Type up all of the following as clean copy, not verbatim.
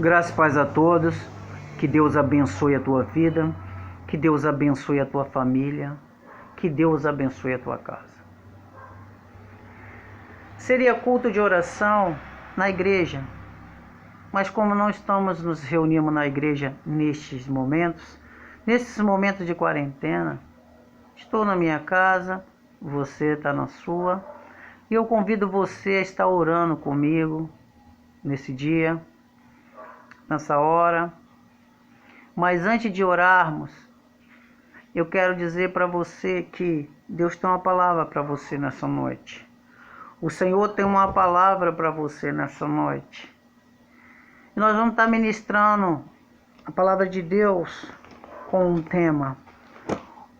Graças e paz a todos, que Deus abençoe a tua vida, que Deus abençoe a tua família, que Deus abençoe a tua casa. Seria culto de oração na igreja, mas como não estamos nos reunindo na igreja nesses momentos de quarentena, estou na minha casa, você está na sua, e eu convido você a estar orando comigo nesse dia, nessa hora. Mas antes de orarmos, eu quero dizer para você que Deus tem uma palavra para você nessa noite. O Senhor tem uma palavra para você nessa noite. E nós vamos estar ministrando a palavra de Deus com um tema: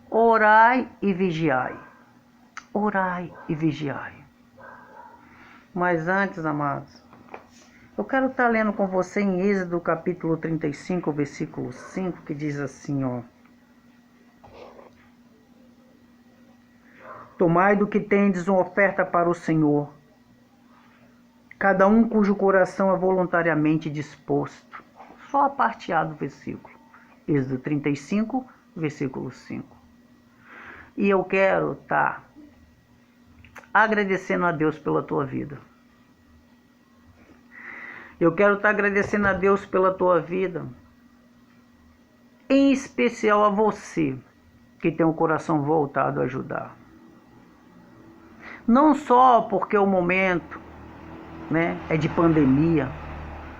orai e vigiai. Orai e vigiai. Mas antes, amados, eu quero estar lendo com você em Êxodo capítulo 35, versículo 5, que diz assim, ó: tomai do que tendes uma oferta para o Senhor, cada um cujo coração é voluntariamente disposto. Só a parte A do versículo. Êxodo 35, versículo 5. E eu quero estar agradecendo a Deus pela tua vida. Eu quero estar agradecendo a Deus pela tua vida, em especial a você que tem o coração voltado a ajudar. Não só porque o momento, é de pandemia,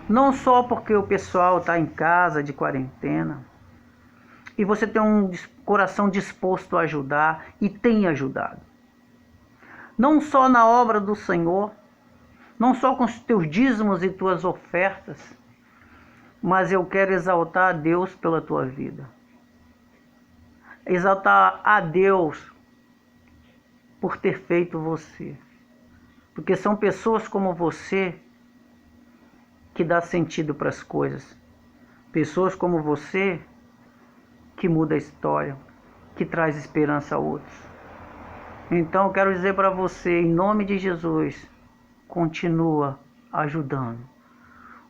não só porque o pessoal está em casa de quarentena, e você tem um coração disposto a ajudar e tem ajudado. Não só na obra do Senhor, não só com os teus dízimos e tuas ofertas, mas eu quero exaltar a Deus pela tua vida. Exaltar a Deus por ter feito você. Porque são pessoas como você que dá sentido para as coisas. Pessoas como você que muda a história, que traz esperança a outros. Então eu quero dizer para você, em nome de Jesus, continua ajudando,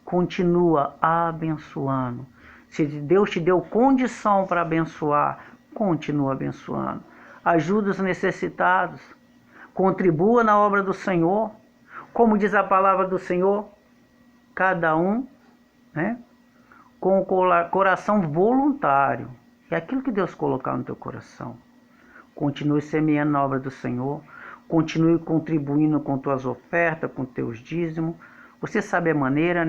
continua abençoando. Se Deus te deu condição para abençoar, continua abençoando. Ajuda os necessitados, contribua na obra do Senhor, como diz a palavra do Senhor, cada um, com o coração voluntário. É aquilo que Deus colocar no teu coração. Continue semeando na obra do Senhor, continue contribuindo com tuas ofertas, com teus dízimos. Você sabe a maneira,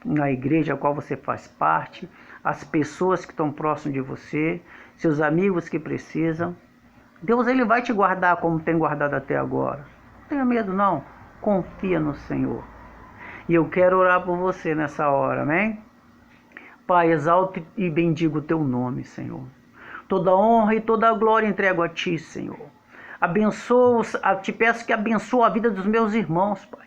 na igreja a qual você faz parte, as pessoas que estão próximas de você, seus amigos que precisam. Deus, Ele vai te guardar como tem guardado até agora. Não tenha medo não, confia no Senhor. E eu quero orar por você nessa hora, amém? Pai, exalto e bendigo o teu nome, Senhor. Toda honra e toda glória entrego a ti, Senhor. Te peço que abençoe a vida dos meus irmãos, Pai.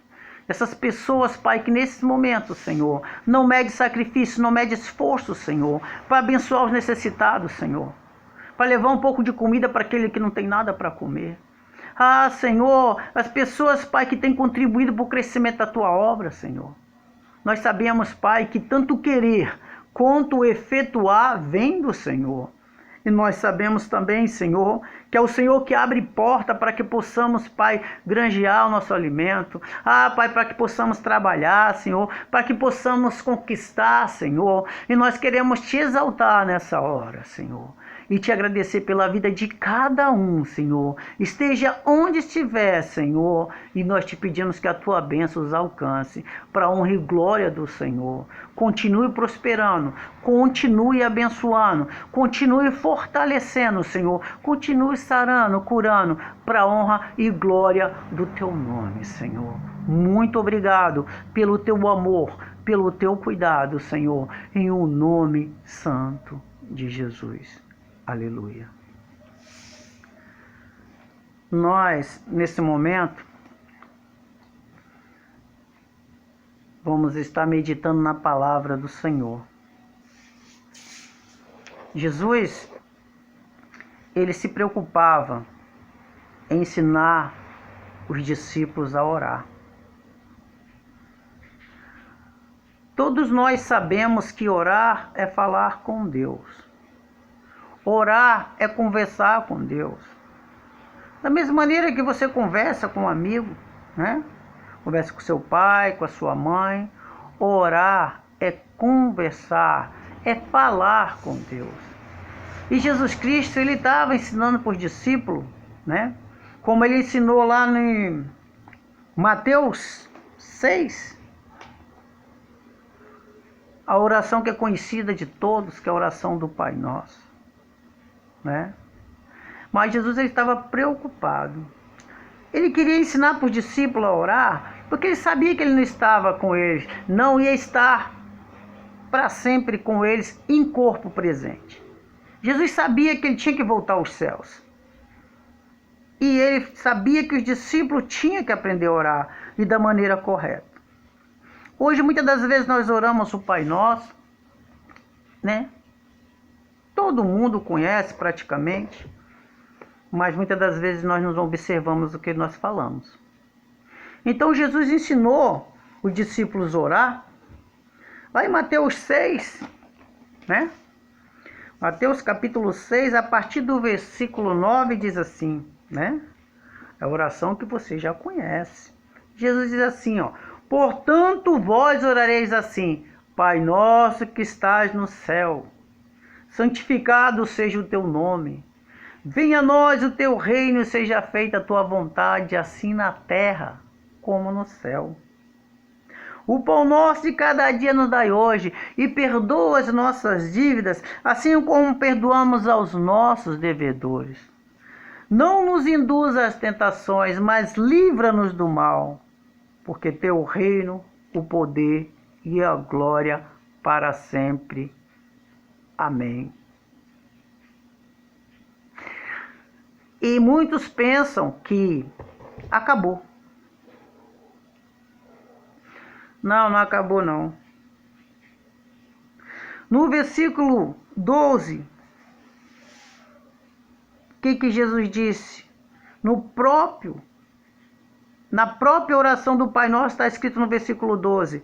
Essas pessoas, Pai, que nesses momentos, Senhor, não mede sacrifício, não mede esforço, Senhor, para abençoar os necessitados, Senhor. Para levar um pouco de comida para aquele que não tem nada para comer. Ah, Senhor, as pessoas, Pai, que têm contribuído para o crescimento da tua obra, Senhor. Nós sabemos, Pai, que tanto querer quanto efetuar vem do Senhor. E nós sabemos também, Senhor, que é o Senhor que abre porta para que possamos, Pai, granjear o nosso alimento. Ah, Pai, para que possamos trabalhar, Senhor, para que possamos conquistar, Senhor. E nós queremos te exaltar nessa hora, Senhor. E te agradecer pela vida de cada um, Senhor. Esteja onde estiver, Senhor. E nós te pedimos que a tua bênção os alcance, para a honra e glória do Senhor. Continue prosperando, continue abençoando, continue fortalecendo, Senhor. Continue sarando, curando, para a honra e glória do teu nome, Senhor. Muito obrigado pelo teu amor, pelo teu cuidado, Senhor. Em o nome santo de Jesus. Aleluia. Nós, nesse momento, vamos estar meditando na palavra do Senhor. Jesus, ele se preocupava em ensinar os discípulos a orar. Todos nós sabemos que orar é falar com Deus. Orar é conversar com Deus. Da mesma maneira que você conversa com um amigo, né? Conversa com seu pai, com a sua mãe. Orar é conversar, é falar com Deus. E Jesus Cristo, ele estava ensinando para os discípulos, né? Como ele ensinou lá em Mateus 6, a oração que é conhecida de todos, que é a oração do Pai Nosso, né? Mas Jesus, ele estava preocupado. Ele queria ensinar para os discípulos a orar, porque ele sabia que ele não estava com eles, não ia estar para sempre com eles em corpo presente. Jesus sabia que ele tinha que voltar aos céus. E ele sabia que os discípulos tinham que aprender a orar e da maneira correta. Hoje, muitas das vezes, nós oramos o Pai Nosso, né? Todo mundo conhece praticamente, mas muitas das vezes nós não observamos o que nós falamos. Então, Jesus ensinou os discípulos a orar, lá em Mateus 6, né? Mateus capítulo 6, a partir do versículo 9, diz assim, né? É a oração que você já conhece. Jesus diz assim, ó: portanto, vós orareis assim: Pai nosso que estás no céu, santificado seja o teu nome. Venha a nós o teu reino e seja feita a tua vontade, assim na terra como no céu. O pão nosso de cada dia nos dai hoje, e perdoa as nossas dívidas, assim como perdoamos aos nossos devedores. Não nos induza às tentações, mas livra-nos do mal, porque teu reino, o poder e a glória para sempre. Amém. E muitos pensam que acabou. Não, não acabou não. No versículo 12, o que Jesus disse? Na própria oração do Pai Nosso está escrito no versículo 12: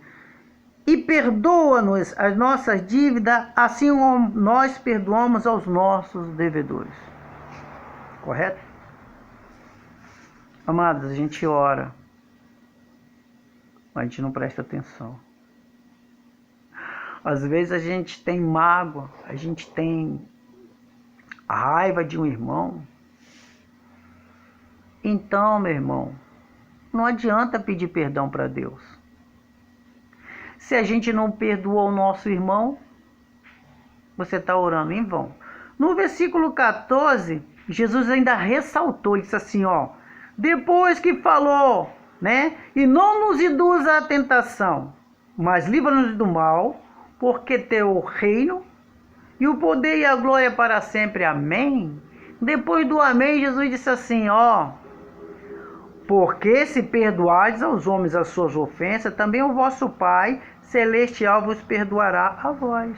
e perdoa-nos as nossas dívidas, assim como nós perdoamos aos nossos devedores. Correto? Amados, a gente ora, mas a gente não presta atenção. Às vezes a gente tem mágoa, a gente tem raiva de um irmão. Então, meu irmão, não adianta pedir perdão para Deus. Se a gente não perdoa o nosso irmão, você está orando em vão. No versículo 14, Jesus ainda ressaltou, ele disse assim, ó: depois que falou, né? E não nos induza à tentação, mas livra-nos do mal, porque teu reino e o poder e a glória para sempre. Amém. Depois do amém, Jesus disse assim, ó: porque se perdoardes aos homens as suas ofensas, também o vosso Pai celestial vos perdoará a vós.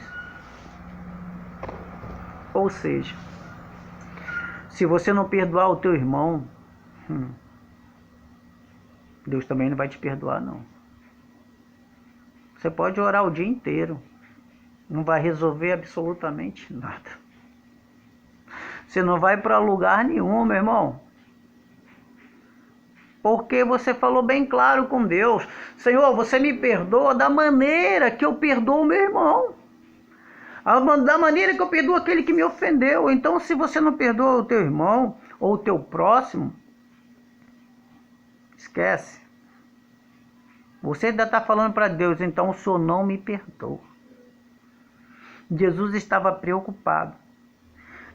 Ou seja, se você não perdoar o teu irmão, Deus também não vai te perdoar, não. Você pode orar o dia inteiro, não vai resolver absolutamente nada. Você não vai para lugar nenhum, meu irmão. Porque você falou bem claro com Deus: Senhor, você me perdoa da maneira que eu perdoo o meu irmão, da maneira que eu perdoo aquele que me ofendeu. Então, se você não perdoa o teu irmão ou o teu próximo, esquece. Você ainda está falando para Deus: então o Senhor não me perdoa. Jesus estava preocupado.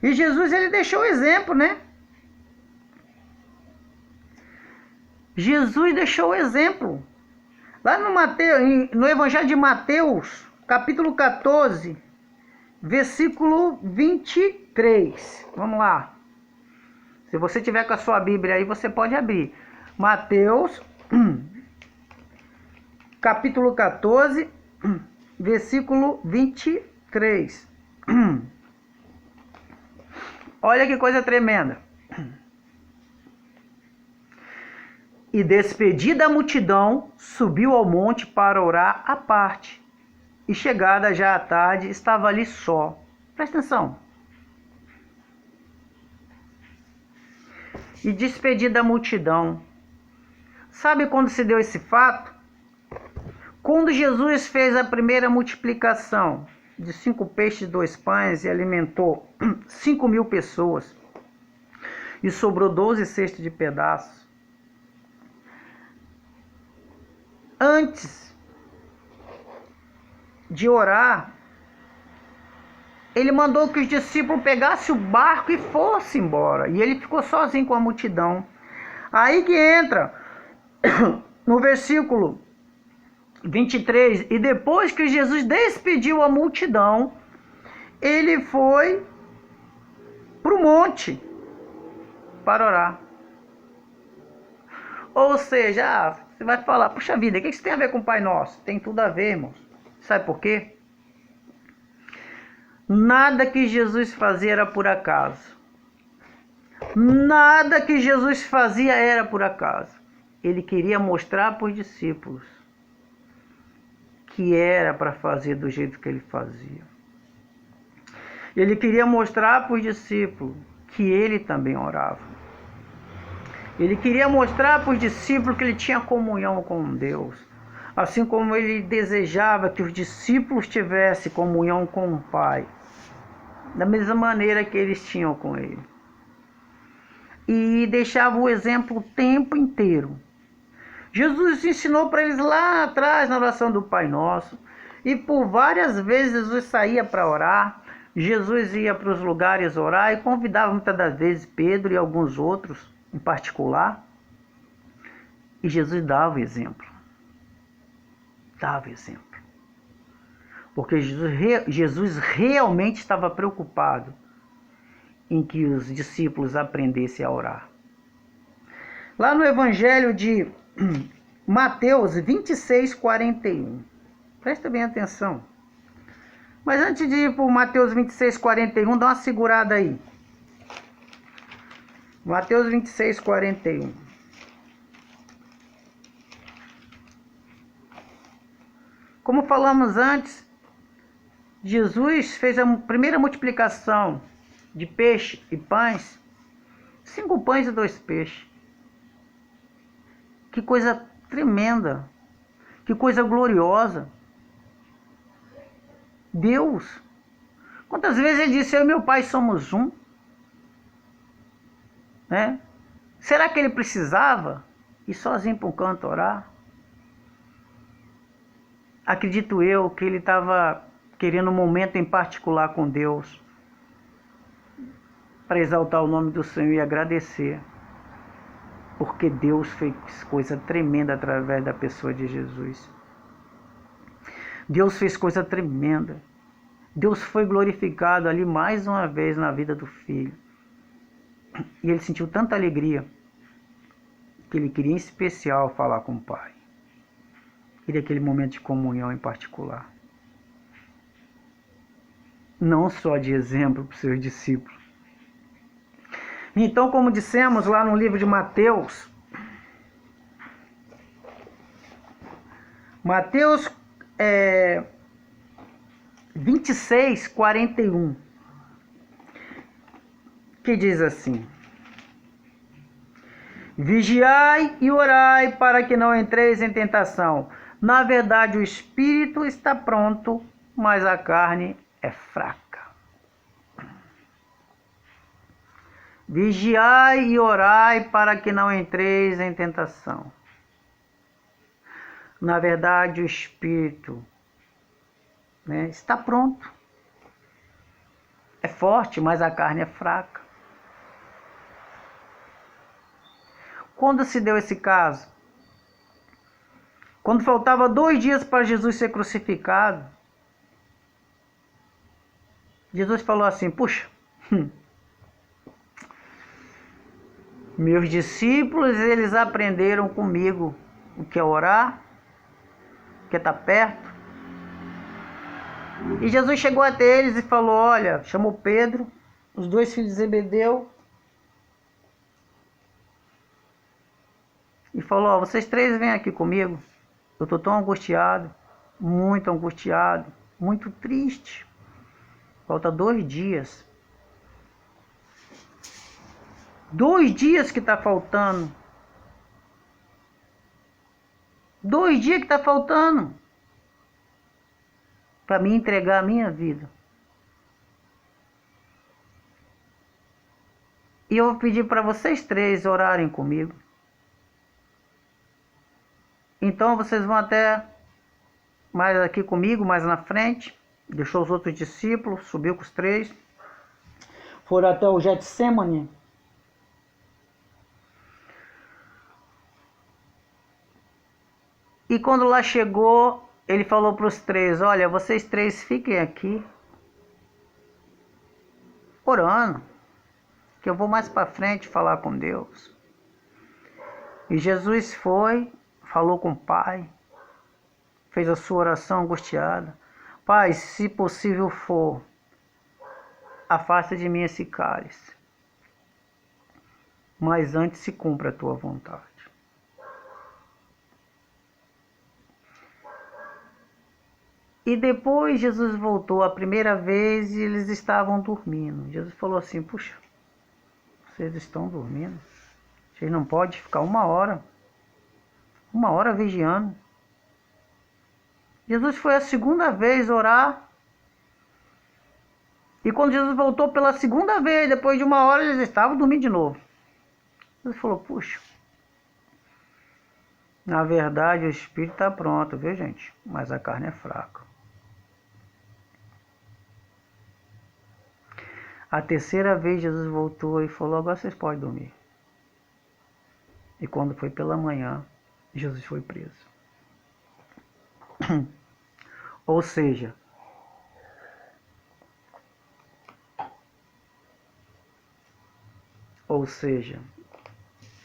E Jesus, ele deixou o exemplo, né? Jesus deixou o exemplo. Lá no Evangelho de Mateus, capítulo 14, versículo 23. Vamos lá. Se você tiver com a sua Bíblia aí, você pode abrir. Mateus, capítulo 14, versículo 23. Olha que coisa tremenda. E despedida a multidão, subiu ao monte para orar à parte. e chegada já à tarde, estava ali só. Presta atenção. E despedida da multidão. Sabe quando se deu esse fato? Quando Jesus fez a primeira multiplicação de 5 peixes e 2 pães e alimentou 5.000 pessoas, e sobrou 12 cestos de pedaços. Antes de orar, ele mandou que os discípulos pegassem o barco e fossem embora. E ele ficou sozinho com a multidão. Aí que entra no versículo 23. E depois que Jesus despediu a multidão, ele foi para o monte para orar. Ou seja, você vai falar, puxa vida, o que isso tem a ver com o Pai Nosso? Tem tudo a ver, irmãos. Sabe por quê? Nada que Jesus fazia era por acaso. Nada que Jesus fazia era por acaso. Ele queria mostrar para os discípulos que era para fazer do jeito que ele fazia. Ele queria mostrar para os discípulos que ele também orava. Ele queria mostrar para os discípulos que ele tinha comunhão com Deus. Assim como ele desejava que os discípulos tivessem comunhão com o Pai. Da mesma maneira que eles tinham com ele. E deixava o exemplo o tempo inteiro. Jesus ensinou para eles lá atrás na oração do Pai Nosso. E por várias vezes Jesus saía para orar. Jesus ia para os lugares orar e convidava muitas das vezes Pedro e alguns outros em particular. E Jesus dava exemplo. Dava exemplo. Porque Jesus realmente estava preocupado em que os discípulos aprendessem a orar. Lá no Evangelho de Mateus 26, 41. Presta bem atenção. Mas antes de ir para o Mateus 26, 41, dá uma segurada aí. Mateus 26, 41. Como falamos antes, Jesus fez a primeira multiplicação de peixe e pães, 5 pães e 2 peixes. Que coisa tremenda, que coisa gloriosa. Deus, quantas vezes ele disse, eu e meu pai somos um? Né? Será que ele precisava ir sozinho para um canto orar? Acredito eu que ele estava querendo um momento em particular com Deus, para exaltar o nome do Senhor e agradecer, porque Deus fez coisa tremenda através da pessoa de Jesus. Deus fez coisa tremenda. Deus foi glorificado ali mais uma vez na vida do filho. E ele sentiu tanta alegria que ele queria em especial falar com o Pai. Queria aquele momento de comunhão em particular. Não só de exemplo para os seus discípulos. Então, como dissemos lá no livro de Mateus, Mateus 26, 41, que diz assim: vigiai e orai para que não entreis em tentação. Na verdade, o espírito está pronto, mas a carne é fraca. Vigiai e orai para que não entreis em tentação. Na verdade, o espírito, né, está pronto. É forte, mas a carne é fraca. Quando se deu esse caso? Quando faltava 2 dias para Jesus ser crucificado, Jesus falou assim, puxa, meus discípulos, eles aprenderam comigo o que é orar, o que é estar perto. E Jesus chegou até eles e falou, olha, chamou Pedro, os 2 filhos de Zebedeu, e falou, ó, vocês 3 vêm aqui comigo, eu estou tão angustiado, muito angustiado, muito triste. Falta 2 dias. 2 dias que está faltando. 2 dias que está faltando para me entregar a minha vida. E eu vou pedir para vocês 3 orarem comigo. Então vocês vão até mais aqui comigo, mais na frente. Deixou os outros discípulos, subiu com os 3. Foram até o Getsemane. E quando lá chegou, ele falou para os 3, olha, vocês 3 fiquem aqui orando, que eu vou mais para frente falar com Deus. E Jesus foi, falou com o Pai, fez a sua oração angustiada. Pai, se possível for, afasta de mim esse cálice, mas antes se cumpra a tua vontade. E depois Jesus voltou a primeira vez e eles estavam dormindo. Jesus falou assim, puxa, vocês estão dormindo? Vocês não podem ficar 1 hora vigiando. Jesus foi a 2ª vez orar. E quando Jesus voltou pela 2ª vez, depois de 1 hora, eles estavam dormindo de novo. Jesus falou, puxa, na verdade o espírito está pronto, viu gente? Mas a carne é fraca. A 3ª vez Jesus voltou e falou, agora vocês podem dormir. E quando foi pela manhã, Jesus foi preso. Ou seja,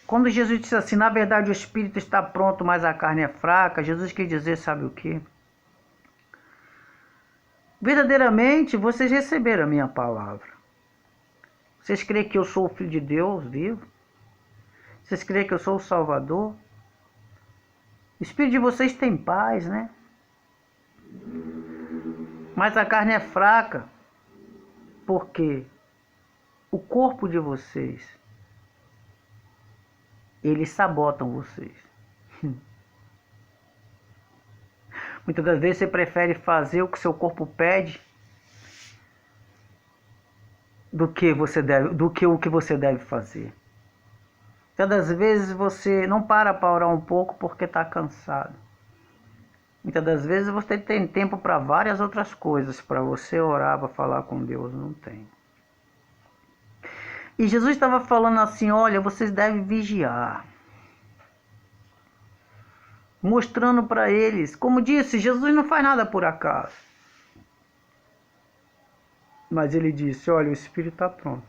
quando Jesus disse assim, na verdade o espírito está pronto, mas a carne é fraca, Jesus quis dizer, sabe o quê? Verdadeiramente, vocês receberam a minha palavra. Vocês creem que eu sou o Filho de Deus vivo? Vocês creem que eu sou o Salvador? O espírito de vocês tem paz, né? Mas a carne é fraca, porque o corpo de vocês, eles sabotam vocês. Muitas das vezes você prefere fazer o que seu corpo pede do que o que você deve fazer. Muitas das vezes você não para orar um pouco porque está cansado. Muitas das vezes você tem tempo para várias outras coisas, para você orar, para falar com Deus, não tem. E Jesus estava falando assim, olha, vocês devem vigiar. Mostrando para eles, como disse, Jesus não faz nada por acaso. Mas ele disse, olha, o espírito está pronto,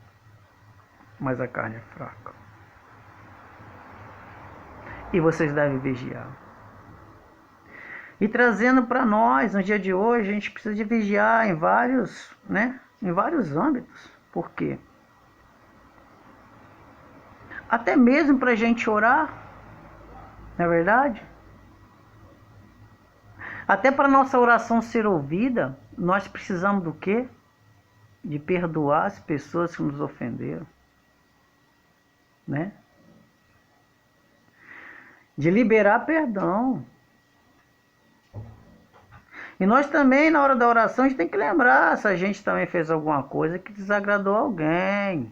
mas a carne é fraca. E vocês devem vigiar. E trazendo para nós, no dia de hoje, a gente precisa de vigiar em vários âmbitos. Por quê? Até mesmo para a gente orar, não é verdade? Até para nossa oração ser ouvida, nós precisamos do quê? De perdoar as pessoas que nos ofenderam, né? De liberar perdão. E nós também, na hora da oração, a gente tem que lembrar se a gente também fez alguma coisa que desagradou alguém.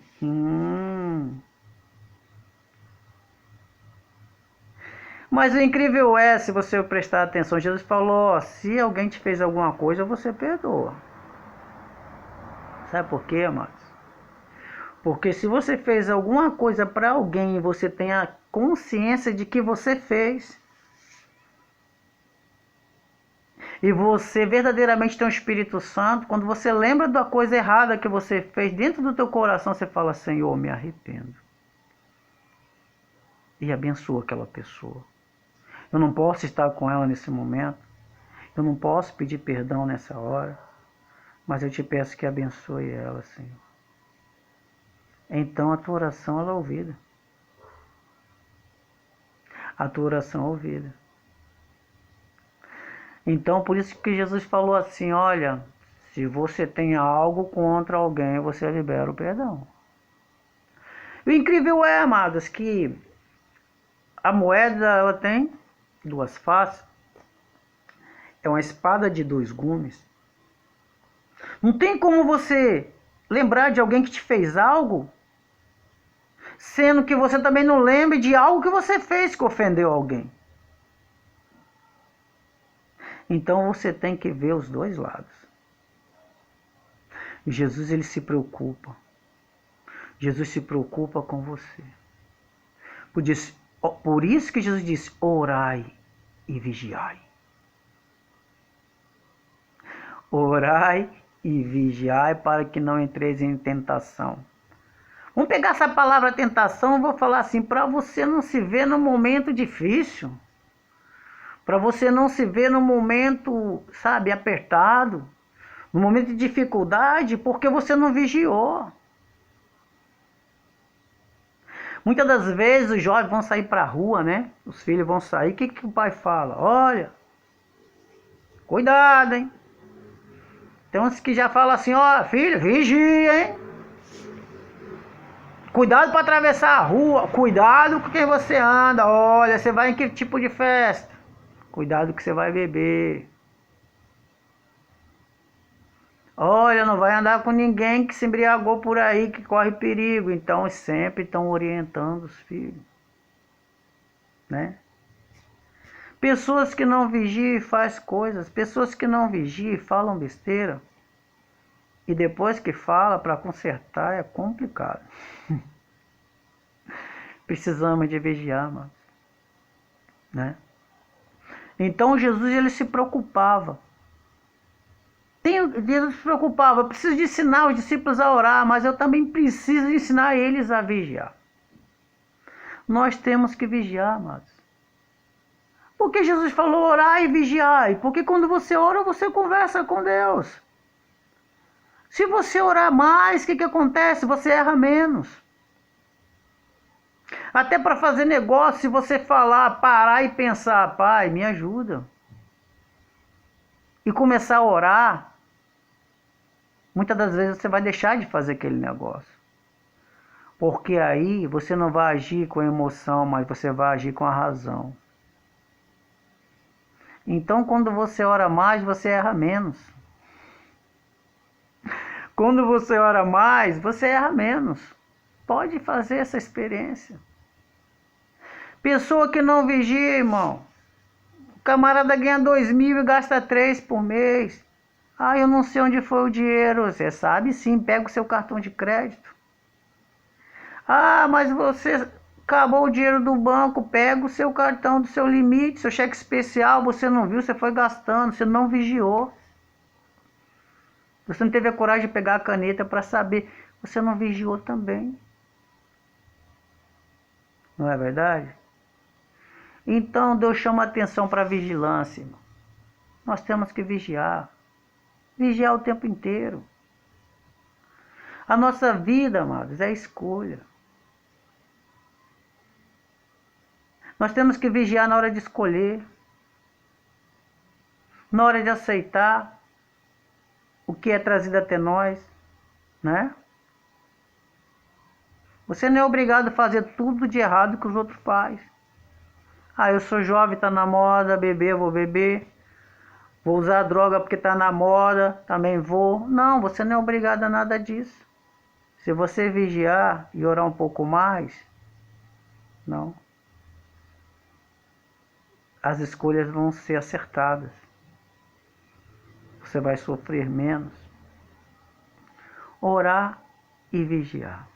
Mas o incrível é, se você prestar atenção, Jesus falou, ó, se alguém te fez alguma coisa, você perdoa. Sabe por quê, amados? Porque se você fez alguma coisa para alguém e você tem a consciência de que você fez, e você verdadeiramente tem o Espírito Santo, quando você lembra da coisa errada que você fez, dentro do teu coração você fala, Senhor, me arrependo. E abençoa aquela pessoa. Eu não posso estar com ela nesse momento, eu não posso pedir perdão nessa hora, mas eu te peço que abençoe ela, Senhor. Então a tua oração ela é ouvida. A tua oração é ouvida. Então, por isso que Jesus falou assim, olha, se você tem algo contra alguém, você libera o perdão. O incrível é, amados, que a moeda ela tem duas faces. É uma espada de dois gumes. Não tem como você lembrar de alguém que te fez algo, sendo que você também não lembre de algo que você fez que ofendeu alguém. Então você tem que ver os dois lados. Jesus ele se preocupa. Jesus se preocupa com você. Por isso que Jesus disse, orai e vigiai. Orai e vigiai para que não entreis em tentação. Vamos pegar essa palavra tentação, eu vou falar assim, para você não se ver num momento difícil, para você não se ver num momento, sabe, apertado, num momento de dificuldade, porque você não vigiou. Muitas das vezes os jovens vão sair para a rua, né? Os filhos vão sair, o que o pai fala? Olha, cuidado, hein? Tem uns que já falam assim, ó, filho, vigia, hein? Cuidado para atravessar a rua, cuidado com quem você anda, olha, você vai em que tipo de festa? Cuidado que você vai beber. Olha, não vai andar com ninguém que se embriagou por aí, que corre perigo. Então, sempre estão orientando os filhos, né? Pessoas que não vigiam fazem coisas, pessoas que não vigiam falam besteira. E depois que fala, para consertar é complicado. Precisamos de vigiar, mano, né? Então Jesus ele se preocupava. Jesus se preocupava, eu preciso de ensinar os discípulos a orar, mas eu também preciso ensinar eles a vigiar. Nós temos que vigiar, amados. Porque Jesus falou orar e vigiar? Porque quando você ora, você conversa com Deus. Se você orar mais, o que acontece? Você erra menos. Até para fazer negócio, se você falar, parar e pensar, pai, me ajuda. E começar a orar, muitas das vezes você vai deixar de fazer aquele negócio. Porque aí você não vai agir com a emoção, mas você vai agir com a razão. Então quando você ora mais, você erra menos. Quando você ora mais, você erra menos. Pode fazer essa experiência. Pessoa que não vigia, irmão. O camarada ganha 2.000 e gasta 3 por mês. Ah, eu não sei onde foi o dinheiro. Você sabe sim, pega o seu cartão de crédito. Ah, mas você acabou o dinheiro do banco, pega o seu cartão do seu limite, seu cheque especial, você não viu, você foi gastando, você não vigiou. Você não teve a coragem de pegar a caneta para saber, você não vigiou também. Não é verdade? Então Deus chama a atenção para a vigilância, irmão. Nós temos que vigiar. Vigiar o tempo inteiro. A nossa vida, amados, é escolha. Nós temos que vigiar na hora de escolher. Na hora de aceitar o que é trazido até nós, né? Você não é obrigado a fazer tudo de errado que os outros fazem. Ah, eu sou jovem, tá na moda, beber, vou beber. Vou usar droga porque tá na moda, também vou. Não, você não é obrigado a nada disso. Se você vigiar e orar um pouco mais, não. As escolhas vão ser acertadas. Você vai sofrer menos. Orar e vigiar.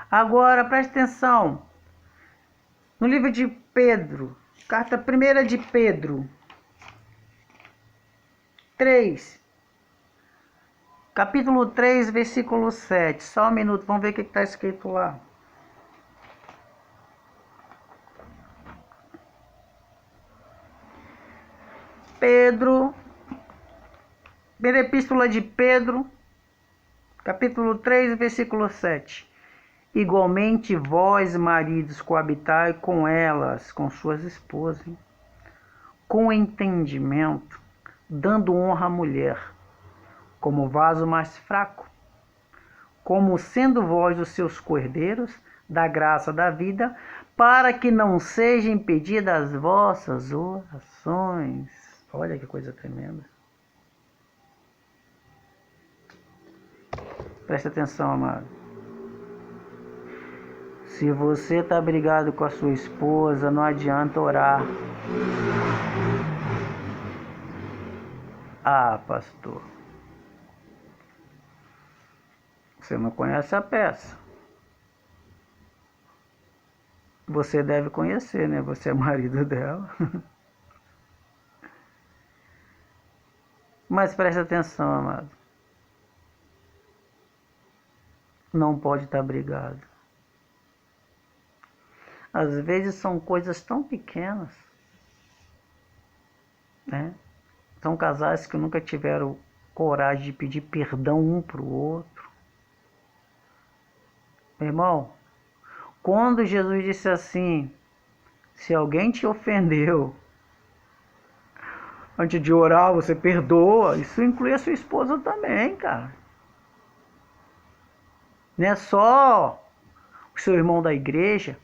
Agora, preste atenção. No livro de Pedro, carta 1 de Pedro 3, capítulo 3, versículo 7. Só um minuto, vamos ver o que está escrito lá. Pedro, primeira epístola de Pedro, capítulo 3, versículo 7. Igualmente vós, maridos, coabitai com elas, com suas esposas, com entendimento, dando honra à mulher, como vaso mais fraco, como sendo vós os seus cordeiros da graça da vida, para que não sejam impedidas as vossas orações. Olha que coisa tremenda. Preste atenção, amado. Se você está brigado com a sua esposa, não adianta orar. Ah, pastor, você não conhece a peça. Você deve conhecer, né? Você é marido dela. Mas preste atenção, amado. Não pode estar brigado. Às vezes são coisas tão pequenas, né? São casais que nunca tiveram coragem de pedir perdão um para o outro. Meu irmão, quando Jesus disse assim, se alguém te ofendeu, antes de orar você perdoa, isso inclui a sua esposa também, cara. Não é só o seu irmão da igreja,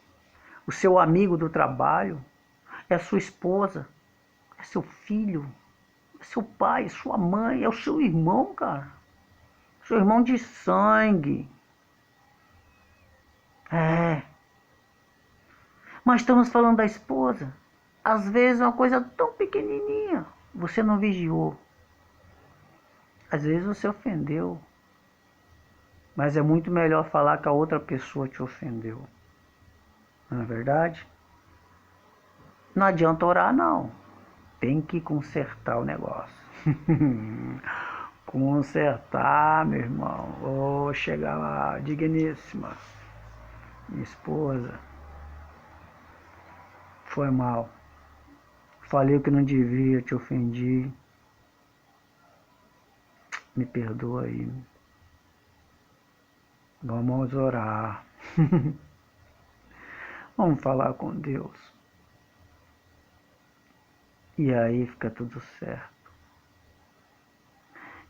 o seu amigo do trabalho, é a sua esposa, é seu filho, é seu pai, é sua mãe, é o seu irmão, cara. Seu irmão de sangue. É. Mas estamos falando da esposa. Às vezes é uma coisa tão pequenininha, você não vigiou. Às vezes você ofendeu. Mas é muito melhor falar que a outra pessoa te ofendeu. Não é verdade? Não adianta orar, não. Tem que consertar o negócio. Consertar, meu irmão. Oh, chegar lá, digníssima. Minha esposa. Foi mal. Falei o que não devia, te ofendi. Me perdoa aí. Vamos orar. Vamos falar com Deus. E aí fica tudo certo.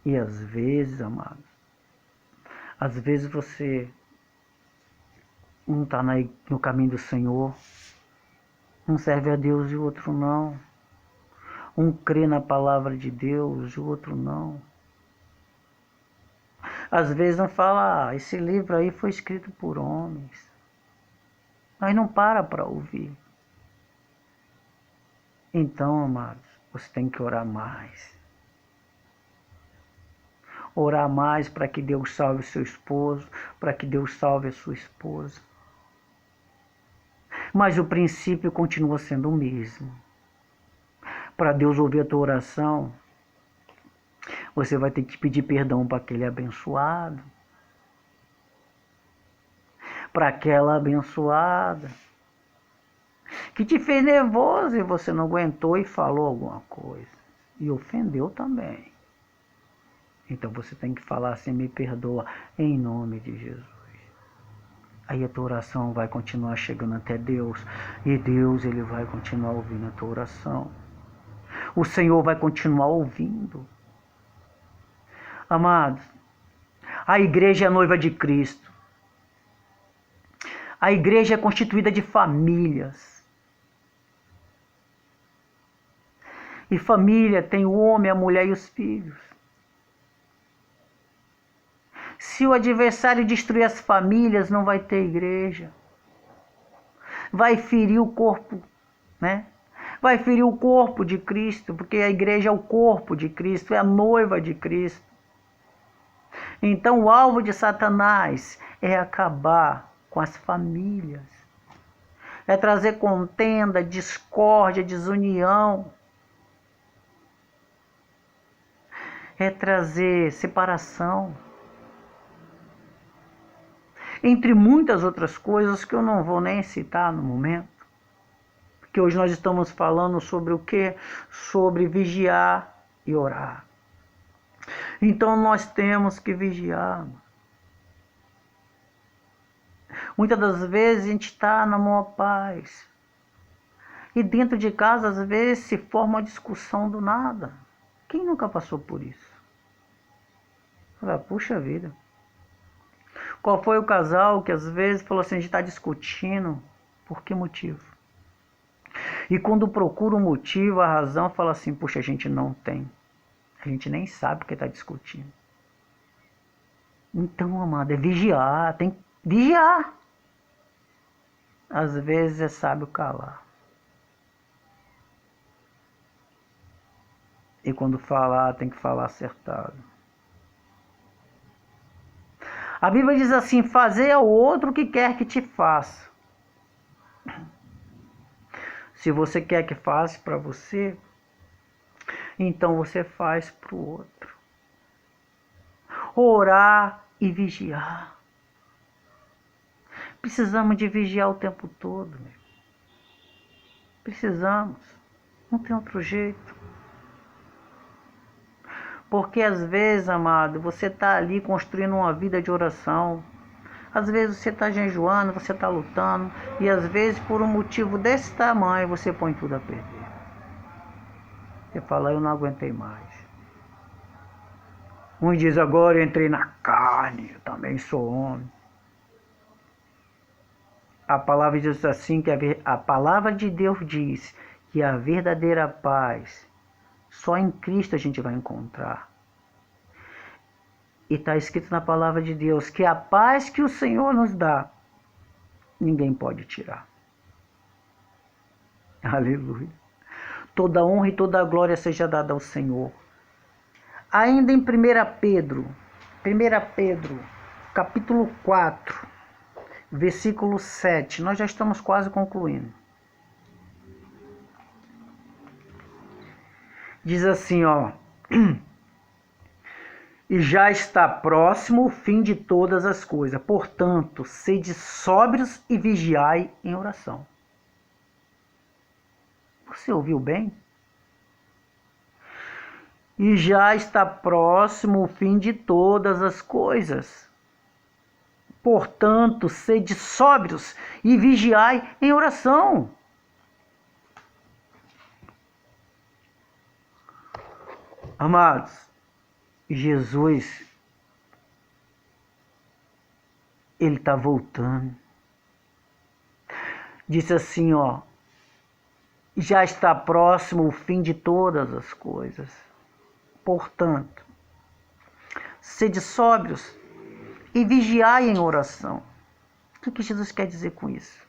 E às vezes, amados, às vezes você um está no caminho do Senhor, um serve a Deus e o outro não. Um crê na palavra de Deus e o outro não. Às vezes não fala, esse livro aí foi escrito por homens. Mas não para ouvir. Então, amados, você tem que orar mais. Orar mais para que Deus salve o seu esposo, para que Deus salve a sua esposa. Mas o princípio continua sendo o mesmo. Para Deus ouvir a tua oração, você vai ter que pedir perdão para aquele abençoado, para aquela abençoada que te fez nervoso e você não aguentou e falou alguma coisa e ofendeu também. Então você tem que falar assim, me perdoa em nome de Jesus. Aí a tua oração vai continuar chegando até Deus e Deus ele vai continuar ouvindo a tua oração. O Senhor vai continuar ouvindo. Amados, a igreja é a noiva de Cristo. A igreja é constituída de famílias. E família tem o homem, a mulher e os filhos. Se o adversário destruir as famílias, não vai ter igreja. Vai ferir o corpo, né? Vai ferir o corpo de Cristo, porque a igreja é o corpo de Cristo, é a noiva de Cristo. Então o alvo de Satanás é acabar com as famílias. É trazer contenda, discórdia, desunião. É trazer separação. Entre muitas outras coisas que eu não vou nem citar no momento. Porque hoje nós estamos falando sobre o quê? Sobre vigiar e orar. Então nós temos que vigiar. Muitas das vezes a gente está na maior paz. E dentro de casa, às vezes, se forma uma discussão do nada. Quem nunca passou por isso? Fala, puxa vida. Qual foi o casal que às vezes falou assim, a gente está discutindo? Por que motivo? E quando procura o motivo, a razão, fala assim, puxa, a gente não tem. A gente nem sabe o que está discutindo. Então, amado, é vigiar, tem que vigiar. Às vezes é sábio calar. E quando falar, tem que falar acertado. A Bíblia diz assim, fazer ao outro o que quer que te faça. Se você quer que faça para você, então você faz para o outro. Orar e vigiar. Precisamos de vigiar o tempo todo. Meu. Precisamos. Não tem outro jeito. Porque às vezes, amado, você está ali construindo uma vida de oração. Às vezes você está jejuando, você está lutando. E às vezes por um motivo desse tamanho você põe tudo a perder. Você fala, eu não aguentei mais. Uns dizem, agora eu entrei na carne, eu também sou homem. A palavra diz assim, que a palavra de Deus diz que a verdadeira paz só em Cristo a gente vai encontrar. E está escrito na palavra de Deus que a paz que o Senhor nos dá, ninguém pode tirar. Aleluia. Toda honra e toda glória seja dada ao Senhor. Ainda em 1 Pedro, capítulo 4, versículo 7, nós já estamos quase concluindo. Diz assim, ó, e já está próximo o fim de todas as coisas, portanto, sede sóbrios e vigiai em oração. Você ouviu bem? E já está próximo o fim de todas as coisas. Portanto, sede sóbrios e vigiai em oração. Amados, Jesus, Ele está voltando. Disse assim, ó, já está próximo o fim de todas as coisas. Portanto, sede sóbrios e vigiai em oração. O que Jesus quer dizer com isso?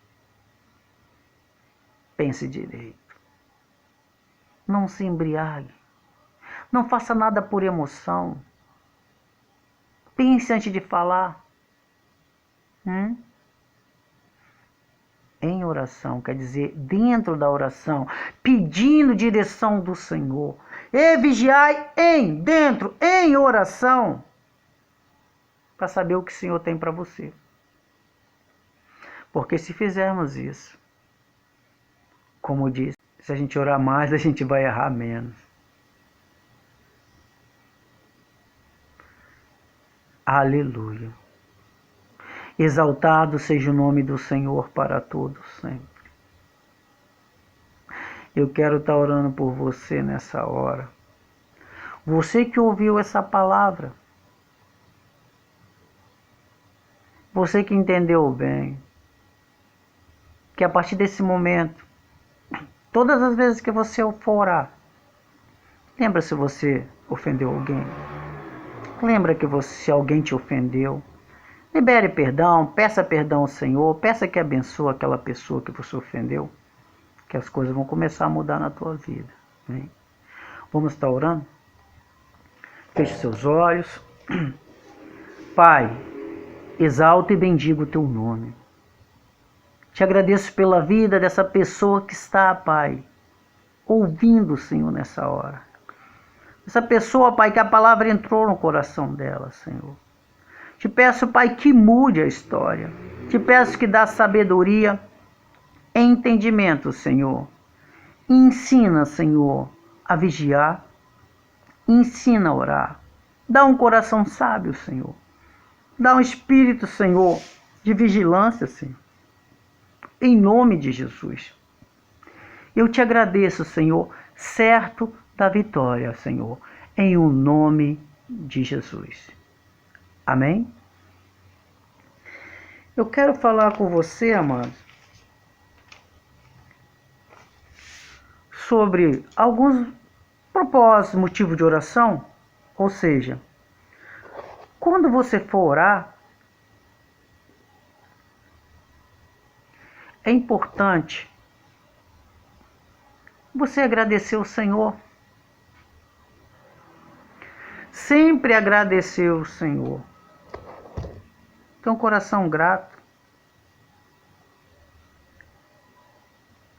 Pense direito. Não se embriague. Não faça nada por emoção. Pense antes de falar. Em oração, quer dizer, dentro da oração, pedindo direção do Senhor. E vigiai dentro, em oração, para saber o que o Senhor tem para você. Porque se fizermos isso, como eu disse, se a gente orar mais, a gente vai errar menos. Aleluia. Exaltado seja o nome do Senhor para todos sempre. Eu quero estar orando por você nessa hora. Você que ouviu essa palavra. Você que entendeu bem. Que a partir desse momento, todas as vezes que você for orar, lembra se você ofendeu alguém. Lembra que se alguém te ofendeu. Libere perdão, peça perdão ao Senhor, peça que abençoe aquela pessoa que você ofendeu, que as coisas vão começar a mudar na tua vida. Né? Vamos estar orando? Feche seus olhos. Pai, exalto e bendigo o teu nome. Te agradeço pela vida dessa pessoa que está, Pai, ouvindo o Senhor nessa hora. Essa pessoa, Pai, que a palavra entrou no coração dela, Senhor. Te peço, Pai, que mude a história. Te peço que dá sabedoria e entendimento, Senhor. Ensina, Senhor, a vigiar. Ensina a orar. Dá um coração sábio, Senhor. Dá um espírito, Senhor, de vigilância, Senhor. Em nome de Jesus. Eu te agradeço, Senhor, certo da vitória, Senhor, em o nome de Jesus. Amém? Eu quero falar com você, amados, sobre alguns propósitos, motivos de oração. Ou seja, quando você for orar, é importante você agradecer o Senhor. Sempre agradecer o Senhor. Ter um coração grato.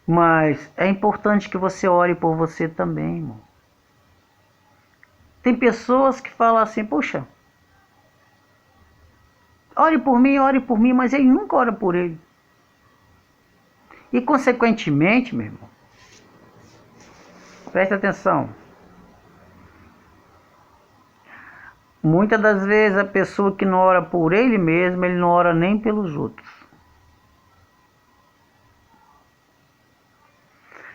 Mas é importante que você ore por você também, irmão. Tem pessoas que falam assim, poxa, ore por mim, mas ele nunca ora por ele. E consequentemente, meu irmão, presta atenção. Muitas das vezes a pessoa que não ora por ele mesmo, ele não ora nem pelos outros.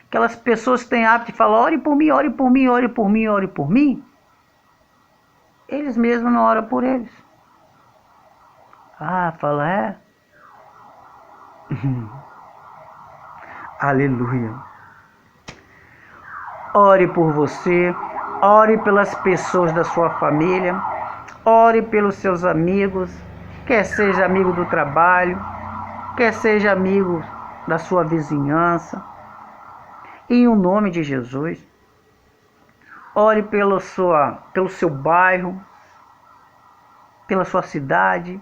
Aquelas pessoas que têm hábito de falar, ore por mim, ore por mim, ore por mim, ore por mim. Eles mesmos não oram por eles. Ah, fala, é? Aleluia. Ore por você, ore pelas pessoas da sua família, ore pelos seus amigos, quer seja amigo do trabalho, quer seja amigo da sua vizinhança. Em o nome de Jesus, ore pelo seu bairro, pela sua cidade,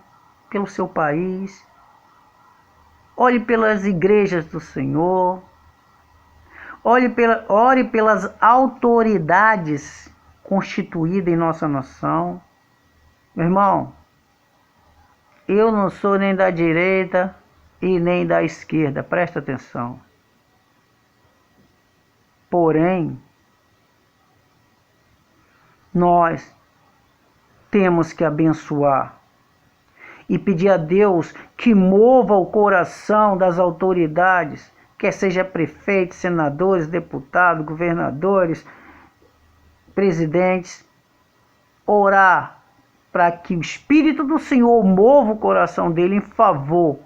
pelo seu país. Ore pelas igrejas do Senhor. Ore pelas autoridades constituídas em nossa nação. Meu irmão, eu não sou nem da direita e nem da esquerda, presta atenção. Porém, nós temos que abençoar e pedir a Deus que mova o coração das autoridades, quer seja prefeitos, senadores, deputados, governadores, presidentes, orar para que o Espírito do Senhor mova o coração dele em favor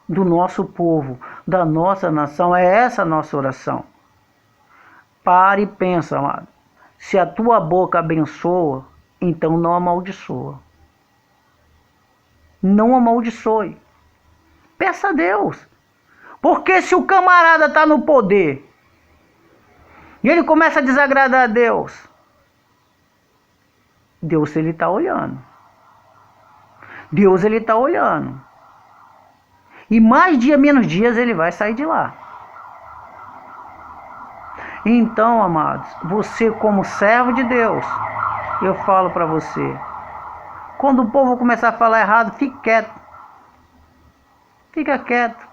do nosso povo, da nossa nação. É essa a nossa oração. Pare e pensa, amado. Se a tua boca abençoa, então não amaldiçoa. Não amaldiçoe. Peça a Deus. Porque se o camarada está no poder e ele começa a desagradar a Deus, Deus ele está olhando. Deus ele está olhando. E mais dia, menos dias ele vai sair de lá. Então, amados, você como servo de Deus, eu falo para você, quando o povo começar a falar errado, fique quieto. Fica quieto.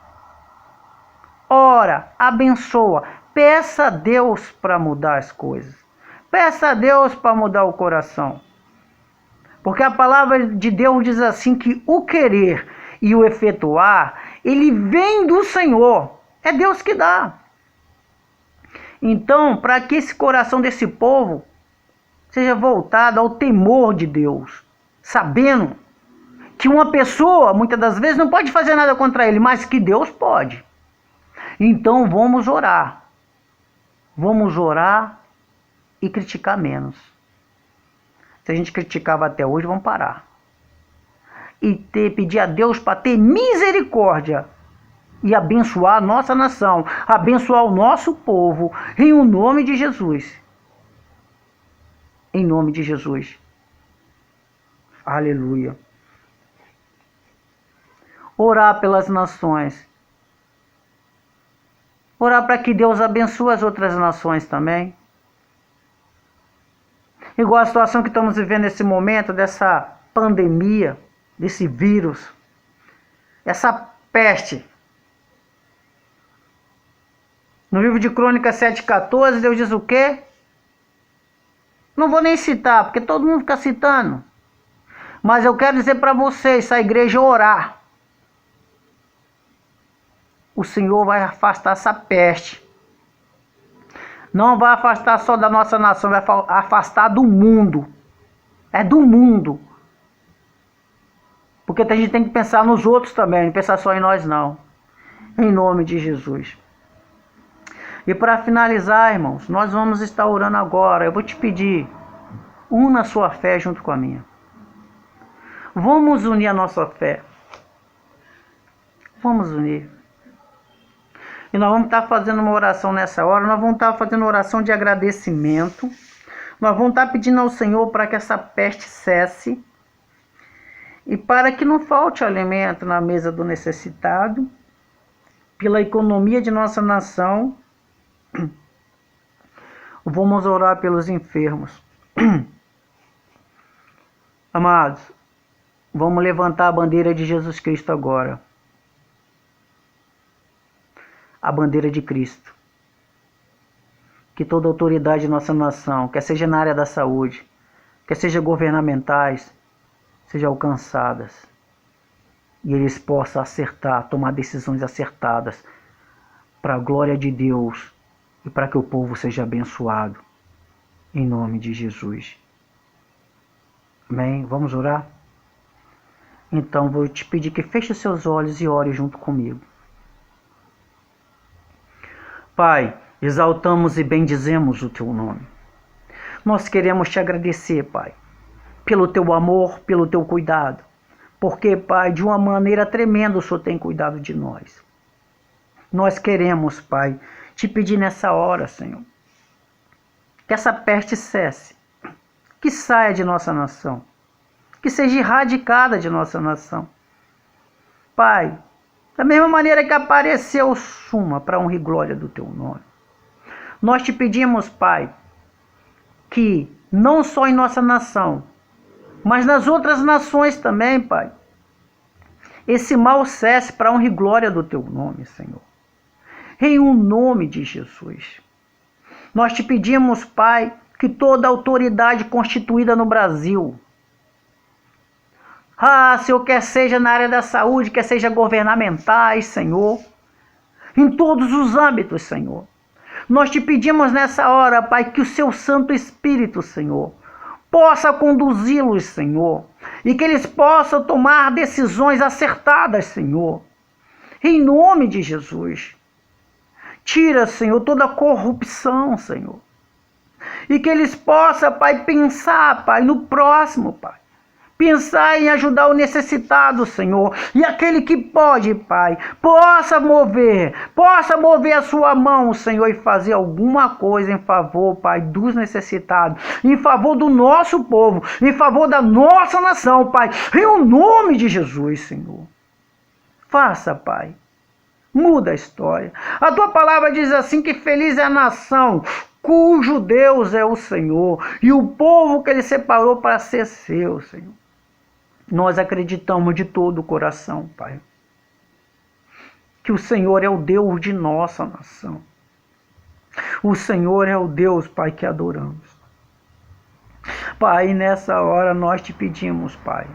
Ora, abençoa. Peça a Deus para mudar as coisas. Peça a Deus para mudar o coração. Porque a palavra de Deus diz assim que o querer e o efetuar, ele vem do Senhor. É Deus que dá. Então, para que esse coração desse povo seja voltado ao temor de Deus, sabendo que uma pessoa, muitas das vezes, não pode fazer nada contra ele, mas que Deus pode. Então, vamos orar. Vamos orar e criticar menos. Se a gente criticava até hoje, vamos parar. E pedir a Deus para ter misericórdia e abençoar a nossa nação, abençoar o nosso povo, em o nome de Jesus. Em nome de Jesus. Aleluia. Orar pelas nações. Orar para que Deus abençoe as outras nações também. Igual a situação que estamos vivendo nesse momento, dessa pandemia, desse vírus, essa peste. No livro de Crônicas 7,14, Deus diz o quê? Não vou nem citar, porque todo mundo fica citando. Mas eu quero dizer para vocês, se a igreja orar, o Senhor vai afastar essa peste. Não vai afastar só da nossa nação, vai afastar do mundo. É do mundo. Porque a gente tem que pensar nos outros também, não pensar só em nós não. Em nome de Jesus. E para finalizar, irmãos, nós vamos estar orando agora. Eu vou te pedir, una a sua fé junto com a minha. Vamos unir a nossa fé. Vamos unir. E nós vamos estar fazendo uma oração nessa hora. Nós vamos estar fazendo oração de agradecimento. Nós vamos estar pedindo ao Senhor para que essa peste cesse. E para que não falte alimento na mesa do necessitado. Pela economia de nossa nação. Vamos orar pelos enfermos. Amados, vamos levantar a bandeira de Jesus Cristo agora. A bandeira de Cristo. Que toda autoridade de nossa nação, quer seja na área da saúde, quer seja governamentais, sejam alcançadas. E eles possam acertar, tomar decisões acertadas para a glória de Deus e para que o povo seja abençoado. Em nome de Jesus. Amém? Vamos orar? Então vou te pedir que feche seus olhos e ore junto comigo. Pai, exaltamos e bendizemos o Teu nome. Nós queremos Te agradecer, Pai, pelo Teu amor, pelo Teu cuidado. Porque, Pai, de uma maneira tremenda o Senhor tem cuidado de nós. Nós queremos, Pai, Te pedir nessa hora, Senhor, que essa peste cesse, que saia de nossa nação, que seja erradicada de nossa nação. Pai, da mesma maneira que apareceu, suma para honra e glória do Teu nome. Nós Te pedimos, Pai, que não só em nossa nação, mas nas outras nações também, Pai, esse mal cesse para honra e glória do Teu nome, Senhor. Em o nome de Jesus. Nós Te pedimos, Pai, que toda autoridade constituída no Brasil, Senhor, quer seja na área da saúde, quer seja governamentais, Senhor, em todos os âmbitos, Senhor. Nós Te pedimos nessa hora, Pai, que o Seu Santo Espírito, Senhor, possa conduzi-los, Senhor, e que eles possam tomar decisões acertadas, Senhor, em nome de Jesus. Tira, Senhor, toda corrupção, Senhor, e que eles possam, Pai, pensar, Pai, no próximo, Pai. Pensar em ajudar o necessitado, Senhor. E aquele que pode, Pai, possa mover a sua mão, Senhor, e fazer alguma coisa em favor, Pai, dos necessitados, em favor do nosso povo, em favor da nossa nação, Pai, em o nome de Jesus, Senhor. Faça, Pai. Muda a história. A Tua palavra diz assim que feliz é a nação cujo Deus é o Senhor e o povo que Ele separou para ser seu, Senhor. Nós acreditamos de todo o coração, Pai, que o Senhor é o Deus de nossa nação. O Senhor é o Deus, Pai, que adoramos. Pai, nessa hora nós Te pedimos, Pai,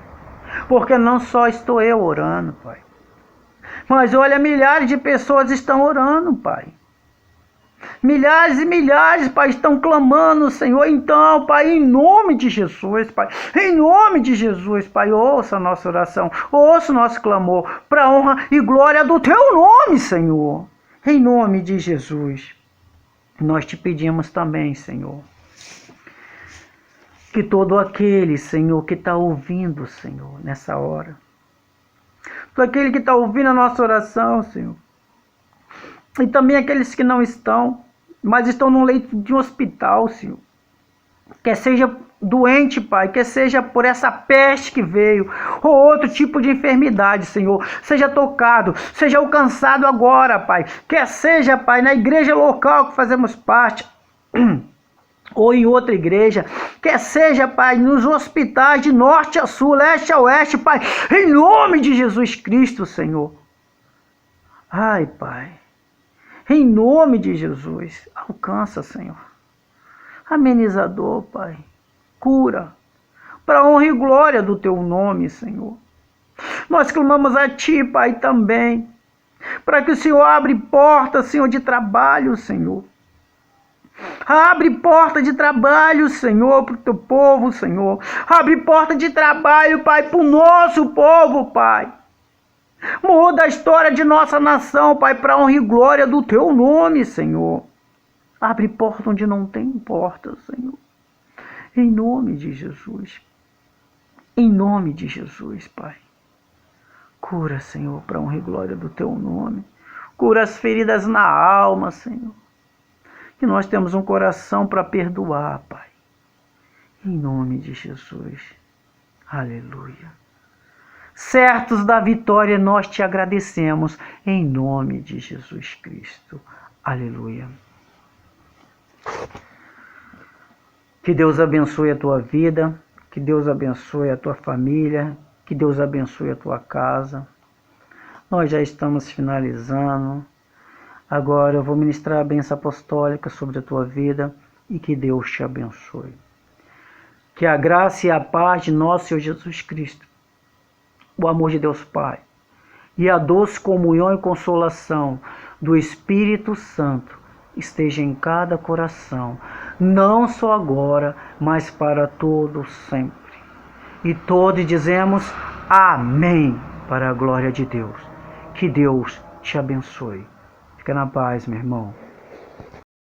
porque não só estou eu orando, Pai, mas olha, milhares de pessoas estão orando, Pai. Milhares e milhares, Pai, estão clamando, Senhor. Então, Pai, em nome de Jesus, Pai, em nome de Jesus, Pai, ouça a nossa oração, ouça o nosso clamor, para honra e glória do Teu nome, Senhor. Em nome de Jesus, nós Te pedimos também, Senhor, que todo aquele, Senhor, que está ouvindo, Senhor, nessa hora, todo aquele que está ouvindo a nossa oração, Senhor, e também aqueles que não estão, mas estão num leito de um hospital, Senhor. Quer seja doente, Pai, quer seja por essa peste que veio, ou outro tipo de enfermidade, Senhor. Seja tocado, seja alcançado agora, Pai. Quer seja, Pai, na igreja local que fazemos parte, ou em outra igreja. Quer seja, Pai, nos hospitais de norte a sul, leste a oeste, Pai. Em nome de Jesus Cristo, Senhor. Ai, Pai. Em nome de Jesus, alcança, Senhor. Amenizador, Pai. Cura. Para honra e glória do Teu nome, Senhor. Nós clamamos a Ti, Pai, também. Para que o Senhor abra portas, Senhor, de trabalho, Senhor. Abre porta de trabalho, Senhor, para o teu povo, Senhor. Abre porta de trabalho, Pai, para o nosso povo, Pai. Muda a história de nossa nação, Pai, para a honra e glória do teu nome, Senhor. Abre porta onde não tem porta, Senhor. Em nome de Jesus. Em nome de Jesus, Pai. Cura, Senhor, para a honra e glória do teu nome. Cura as feridas na alma, Senhor. Que nós temos um coração para perdoar, Pai. Em nome de Jesus. Aleluia. Certos da vitória, nós te agradecemos. Em nome de Jesus Cristo. Aleluia. Que Deus abençoe a tua vida. Que Deus abençoe a tua família. Que Deus abençoe a tua casa. Nós já estamos finalizando. Agora eu vou ministrar a bênção apostólica sobre a tua vida e que Deus te abençoe. Que a graça e a paz de nosso Senhor Jesus Cristo, o amor de Deus Pai e a doce comunhão e consolação do Espírito Santo esteja em cada coração, não só agora, mas para todos sempre. E todos dizemos amém, para a glória de Deus. Que Deus te abençoe. Fica na paz, meu irmão.